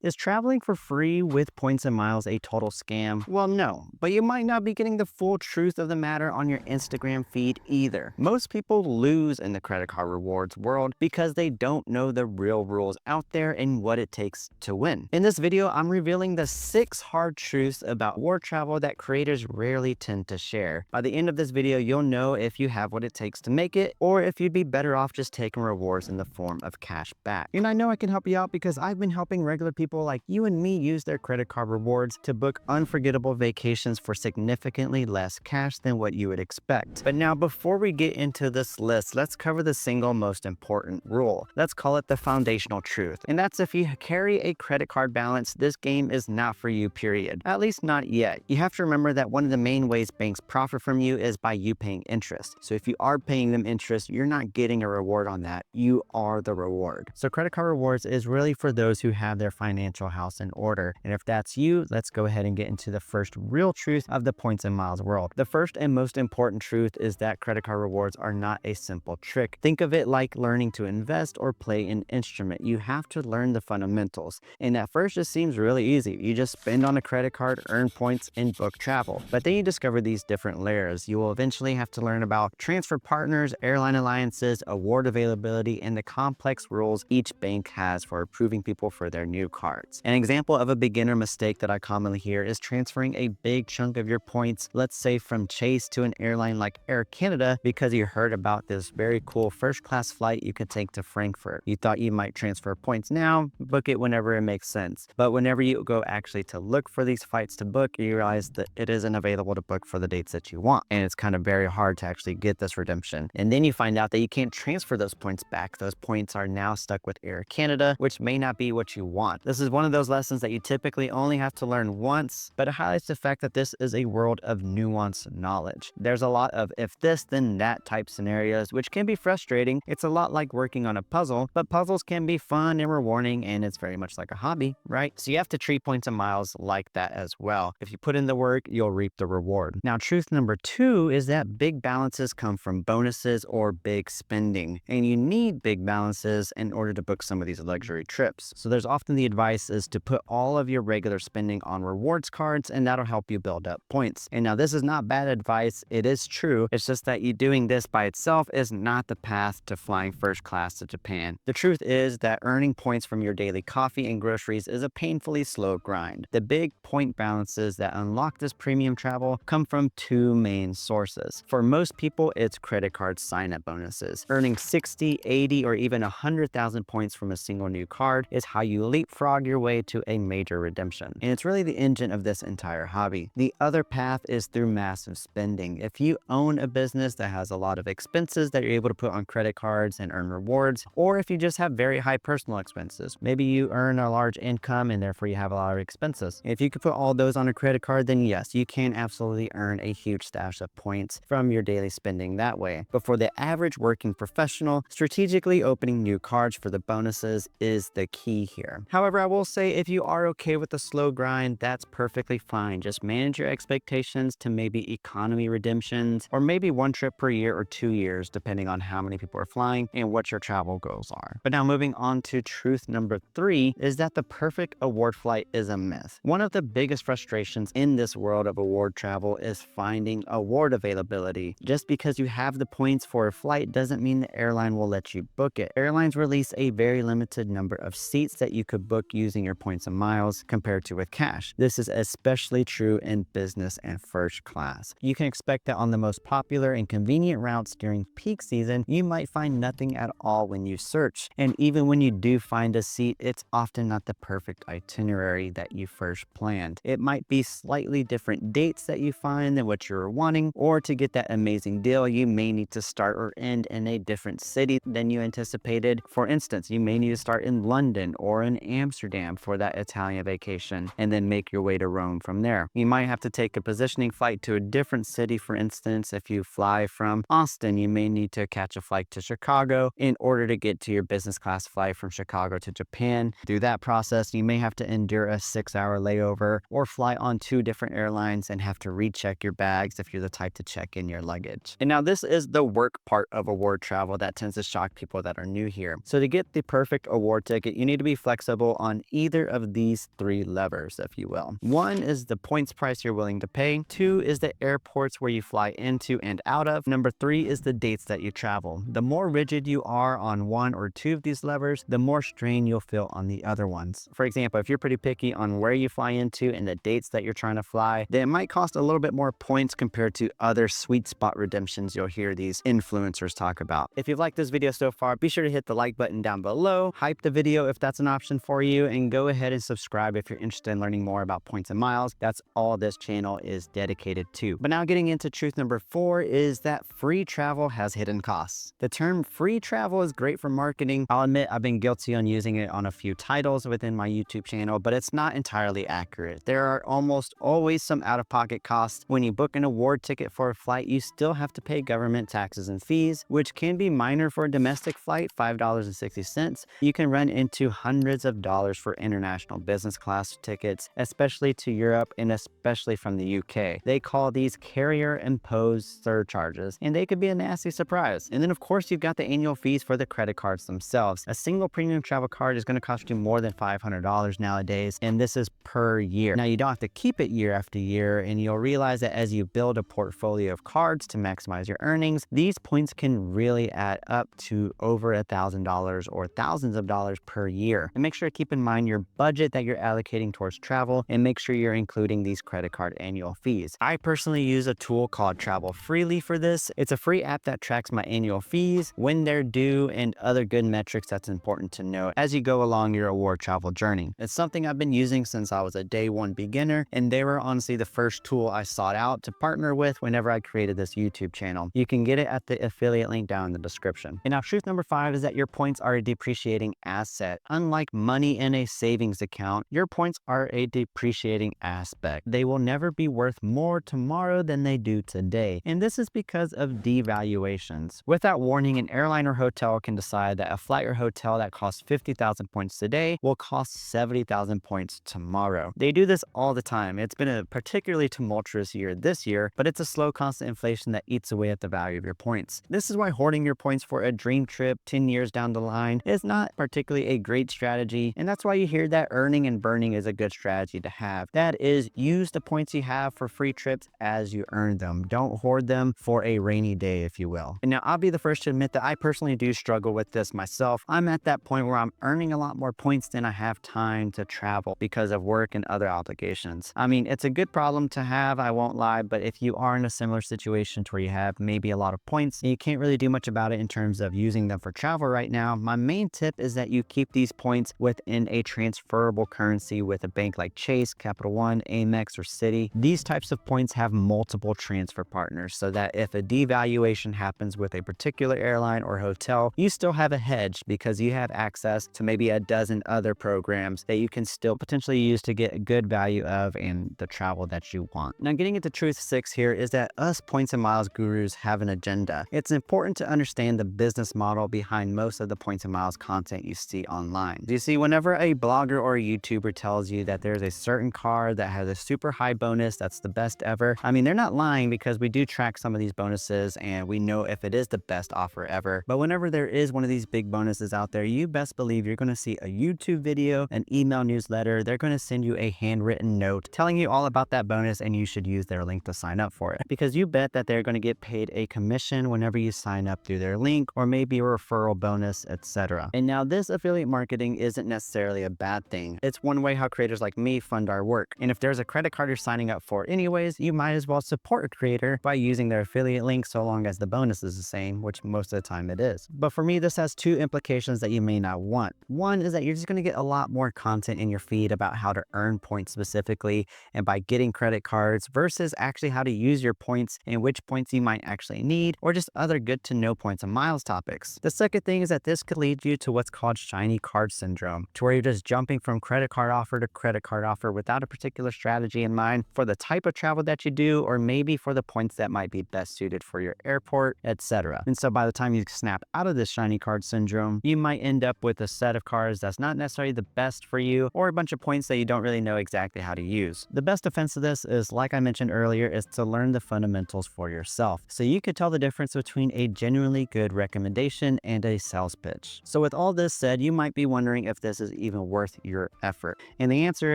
Is traveling for free with points and miles a total scam? Well, no, but you might not be getting the full truth of the matter on your Instagram feed either. Most people lose in the credit card rewards world because they don't know the real rules out there and what it takes to win. In this video, I'm revealing the 6 hard truths about reward travel that creators rarely tend to share. By the end of this video, you'll know if you have what it takes to make it, or if you'd be better off just taking rewards in the form of cash back. And I know I can help you out because I've been helping regular people like you and me use their credit card rewards to book unforgettable vacations for significantly less cash than what you would expect. But now, before we get into this list, let's cover the single most important rule. Let's call it the foundational truth. And that's if you carry a credit card balance, this game is not for you, period. At least not yet. You have to remember that one of the main ways banks profit from you is by you paying interest. So if you are paying them interest, you're not getting a reward on that. You are the reward. So credit card rewards is really for those who have their financial house in order. And if that's you, let's go ahead and get into the first real truth of the points and miles world. The first and most important truth is that credit card rewards are not a simple trick. Think of it like learning to invest or play an instrument. You have to learn the fundamentals. And at first it seems really easy. You just spend on a credit card, earn points, and book travel. But then you discover these different layers. You will eventually have to learn about transfer partners, airline alliances, award availability, and the complex rules each bank has for approving people for their new cards. An example of a beginner mistake that I commonly hear is transferring a big chunk of your points, let's say from Chase to an airline like Air Canada, because you heard about this very cool first-class flight you could take to Frankfurt. You thought you might transfer points now, book it whenever it makes sense. But whenever you go actually to look for these flights to book, you realize that it isn't available to book for the dates that you want. And it's kind of very hard to actually get this redemption. And then you find out that you can't transfer those points back. Those points are now stuck with Air Canada, which may not be what you want. This is one of those lessons that you typically only have to learn once, but it highlights the fact that this is a world of nuanced knowledge. There's a lot of if this then that type scenarios, which can be frustrating. It's a lot like working on a puzzle, but puzzles can be fun and rewarding, and it's very much like a hobby, right? So you have to treat points and miles like that as well. If you put in the work, you'll reap the reward. Now, truth number 2 is that big balances come from bonuses or big spending, and you need big balances in order to book some of these luxury trips. So there's often the advice is to put all of your regular spending on rewards cards, and that'll help you build up points. And now this is not bad advice. It is true. It's just that you doing this by itself is not the path to flying first class to Japan. The truth is that earning points from your daily coffee and groceries is a painfully slow grind. The big point balances that unlock this premium travel come from 2 main sources. For most people, it's credit card sign-up bonuses. Earning 60, 80, or even 100,000 points from a single new card is how you leapfrog your way to a major redemption. And it's really the engine of this entire hobby. The other path is through massive spending. If you own a business that has a lot of expenses that you're able to put on credit cards and earn rewards, or if you just have very high personal expenses, maybe you earn a large income and therefore you have a lot of expenses. If you could put all those on a credit card, then yes, you can absolutely earn a huge stash of points from your daily spending that way. But for the average working professional, strategically opening new cards for the bonuses is the key here. However, I will say if you are okay with the slow grind, that's perfectly fine. Just manage your expectations to maybe economy redemptions, or maybe 1 trip per year or 2 years, depending on how many people are flying and what your travel goals are. But now moving on to truth number 3 is that the perfect award flight is a myth. One of the biggest frustrations in this world of award travel is finding award availability. Just because you have the points for a flight doesn't mean the airline will let you book it. Airlines release a very limited number of seats that you could book using your points and miles compared to with cash. This is especially true in business and first class. You can expect that on the most popular and convenient routes during peak season, you might find nothing at all when you search. And even when you do find a seat, it's often not the perfect itinerary that you first planned. It might be slightly different dates that you find than what you were wanting, or to get that amazing deal, you may need to start or end in a different city than you anticipated. For instance, you may need to start in London or in Amsterdam for that Italian vacation, and then make your way to Rome from there. You might have to take a positioning flight to a different city. For instance, if you fly from Austin, you may need to catch a flight to Chicago in order to get to your business class flight from Chicago to Japan. Through that process, you may have to endure a 6-hour layover or fly on 2 different airlines and have to recheck your bags if you're the type to check in your luggage. And now this is the work part of award travel that tends to shock people that are new here. So to get the perfect award ticket, you need to be flexible on on either of these three levers, if you will. One is the points price you're willing to pay. Two is the airports where you fly into and out of. Number three is the dates that you travel. The more rigid you are on one or two of these levers, the more strain you'll feel on the other ones. For example, if you're pretty picky on where you fly into and the dates that you're trying to fly, then it might cost a little bit more points compared to other sweet spot redemptions you'll hear these influencers talk about. If you've liked this video so far, be sure to hit the like button down below, hype the video if that's an option for you, and go ahead and subscribe if you're interested in learning more about points and miles. That's all this channel is dedicated to. But now getting into truth number 4 is that free travel has hidden costs. The term free travel is great for marketing. I'll admit I've been guilty on using it on a few titles within my YouTube channel, but it's not entirely accurate. There are almost always some out-of-pocket costs. When you book an award ticket for a flight, you still have to pay government taxes and fees, which can be minor for a domestic flight, $5.60. You can run into hundreds of dollars for international business class tickets, especially to Europe and especially from the UK. They call these carrier-imposed surcharges, and they could be a nasty surprise. And then of course you've got the annual fees for the credit cards themselves. A single premium travel card is going to cost you more than $500 nowadays, and this is per year. Now you don't have to keep it year after year, and you'll realize that as you build a portfolio of cards to maximize your earnings, these points can really add up to over $1,000 or thousands of dollars per year. And make sure to keep in mind your budget that you're allocating towards travel, and make sure you're including these credit card annual fees. I personally use a tool called Travel Freely for this. It's a free app that tracks my annual fees, when they're due, and other good metrics that's important to know as you go along your award travel journey. It's something I've been using since I was a day one beginner, and they were honestly the first tool I sought out to partner with whenever I created this YouTube channel. You can get it at the affiliate link down in the description. And now truth number 5 is that your points are a depreciating asset. Unlike money in a savings account, your points are a depreciating aspect. They will never be worth more tomorrow than they do today. And this is because of devaluations. Without warning, an airline or hotel can decide that a flight or hotel that costs 50,000 points today will cost 70,000 points tomorrow. They do this all the time. It's been a particularly tumultuous year this year, but it's a slow, constant inflation that eats away at the value of your points. This is why hoarding your points for a dream trip 10 years down the line is not particularly a great strategy, and that's why you hear that earning and burning is a good strategy to have. That is, use the points you have for free trips as you earn them. Don't hoard them for a rainy day, if you will. And now I'll be the first to admit that I personally do struggle with this myself. I'm at that point where I'm earning a lot more points than I have time to travel because of work and other obligations. I mean, it's a good problem to have, I won't lie, but if you are in a similar situation to where you have maybe a lot of points and you can't really do much about it in terms of using them for travel right now, my main tip is that you keep these points within a transferable currency with a bank like Chase, Capital One, Amex, or Citi. These types of points have multiple transfer partners so that if a devaluation happens with a particular airline or hotel, you still have a hedge because you have access to maybe a dozen other programs that you can still potentially use to get a good value of and the travel that you want. Now getting into truth 6 here is that us points and miles gurus have an agenda. It's important to understand the business model behind most of the points and miles content you see online. You see, whenever a blogger or a YouTuber tells you that there's a certain card that has a super high bonus that's the best ever, I mean, they're not lying because we do track some of these bonuses and we know if it is the best offer ever. But whenever there is one of these big bonuses out there, you best believe you're going to see a YouTube video, an email newsletter. They're going to send you a handwritten note telling you all about that bonus, and you should use their link to sign up for it because you bet that they're going to get paid a commission whenever you sign up through their link, or maybe a referral bonus, etc. And now this affiliate marketing isn't necessarily a bad thing. It's one way how creators like me fund our work. And if there's a credit card you're signing up for anyways, you might as well support a creator by using their affiliate link so long as the bonus is the same, which most of the time it is. But for me, this has two implications that you may not want. One is that you're just going to get a lot more content in your feed about how to earn points specifically and by getting credit cards versus actually how to use your points and which points you might actually need, or just other good to know points and miles topics. The second thing is that this could lead you to what's called shiny card syndrome, to where you're just jumping from credit card offer to credit card offer without a particular strategy in mind for the type of travel that you do, or maybe for the points that might be best suited for your airport, etc. And so by the time you snap out of this shiny card syndrome, you might end up with a set of cards that's not necessarily the best for you, or a bunch of points that you don't really know exactly how to use. The best defense of this is, like I mentioned earlier, is to learn the fundamentals for yourself, so you could tell the difference between a genuinely good recommendation and a sales pitch. So with all this said, you might be wondering if this is even worth your effort? And the answer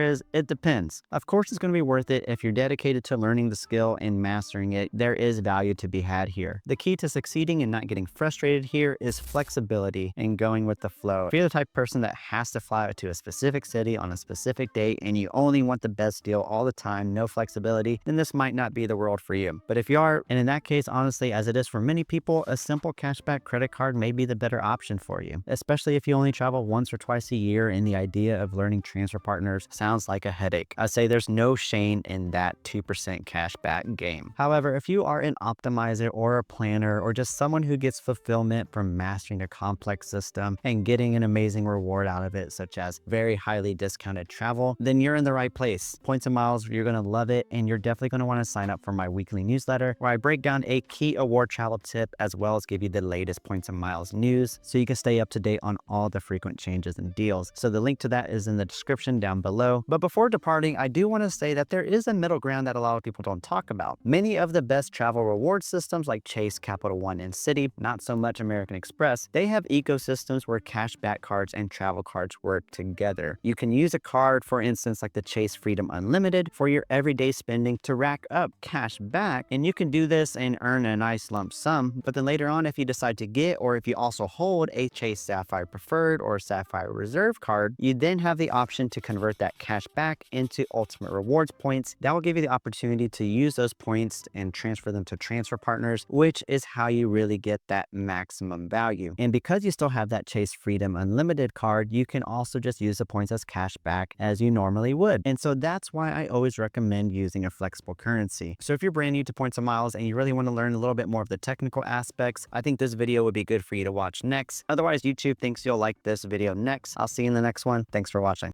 is, it depends. Of course, it's going to be worth it if you're dedicated to learning the skill and mastering it. There is value to be had here. The key to succeeding and not getting frustrated here is flexibility and going with the flow. If you're the type of person that has to fly to a specific city on a specific date and you only want the best deal all the time, no flexibility, then this might not be the world for you. But if you are, and in that case, honestly, as it is for many people, a simple cashback credit card may be the better option for you, especially if you only travel once or twice a year and the idea of learning transfer partners sounds like a headache. I say there's no shame in that 2% cashback game. However, if you are an optimizer or a planner or just someone who gets fulfillment from mastering a complex system and getting an amazing reward out of it, such as very highly discounted travel, then you're in the right place. Points and miles, you're going to love it, and you're definitely going to want to sign up for my weekly newsletter where I break down a key award travel tip as well as give you the latest points and miles news so you can stay up to date on all the frequent changes and deals. So the link to that is in the description down below. But before departing, I do want to say that there is a middle ground that a lot of people don't talk about. Many of the best travel reward systems like Chase, Capital One, and Citi, not so much American Express, they have ecosystems where cashback cards and travel cards work together. You can use a card, for instance, like the Chase Freedom Unlimited, for your everyday spending to rack up cash back, and you can do this and earn a nice lump sum. But then later on, if you decide to get, or if you also hold a Chase Sapphire Preferred or Sapphire Reserve card, you then have the option to convert that cash back into Ultimate Rewards points. That will give you the opportunity to use those points and transfer them to transfer partners, which is how you really get that maximum value. And because you still have that Chase Freedom Unlimited card, you can also just use the points as cash back as you normally would. And so that's why I always recommend using a flexible currency. So if you're brand new to points and miles and you really want to learn a little bit more of the technical aspects, I think this video would be good for you to watch next. Otherwise, YouTube thinks you'll like this video next. I'll see you in the next one. Thanks for watching.